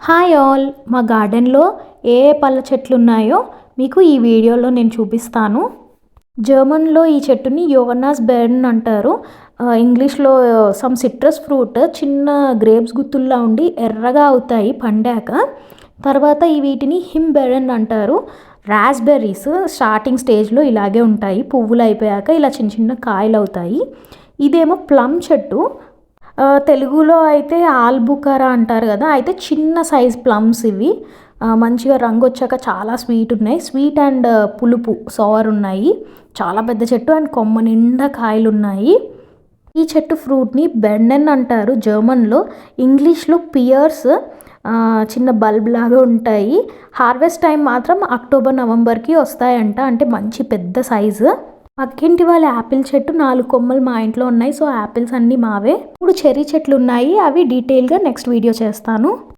Hi all, మా గార్డెన్లో ఏ ఏ పళ్ళ చెట్లు ఉన్నాయో మీకు ఈ వీడియోలో నేను చూపిస్తాను. జర్మన్లో ఈ చెట్టుని యోవన్నాస్ బెర్న్ అంటారు. ఇంగ్లీష్లో సమ్ సిట్రస్ ఫ్రూట్, చిన్న గ్రేప్స్ గుత్తుల్లా ఉండి ఎర్రగా అవుతాయి పండాక. తర్వాత వీటిని హింబెరెన్ అంటారు. రాస్బెర్రీస్ స్టార్టింగ్ స్టేజ్లో ఇలాగే ఉంటాయి, పువ్వులు అయిపోయాక ఇలా చిన్న చిన్న కాయలు అవుతాయి. ఇదేమో ప్లమ్ చెట్టు. తెలుగులో అయితే ఆల్బుకరా అంటారు కదా, అయితే చిన్న సైజ్ ప్లమ్స్ ఇవి. మంచిగా రంగు వచ్చాక చాలా స్వీట్ ఉన్నాయి, స్వీట్ అండ్ పులుపు సోర్ ఉన్నాయి. చాలా పెద్ద చెట్టు అండ్ కొమ్మ నిండా కాయలు ఉన్నాయి. ఈ చెట్టు ఫ్రూట్ని బెండెన్ అంటారు జర్మన్లో. ఇంగ్లీష్లో పియర్స్. చిన్న బల్బ్ లాగా ఉంటాయి. హార్వెస్ట్ టైం మాత్రం అక్టోబర్ నవంబర్కి వస్తాయంట, అంటే మంచి పెద్ద సైజు. పక్కింటి వాళ్ళ యాపిల్ చెట్టు 4 కొమ్మలు మా ఇంట్లో ఉన్నాయి. సో యాపిల్స్ అన్నీ మావే. ఇప్పుడు చెర్రీ చెట్లు ఉన్నాయి, అవి డీటెయిల్గా నెక్స్ట్ వీడియో చేస్తాను.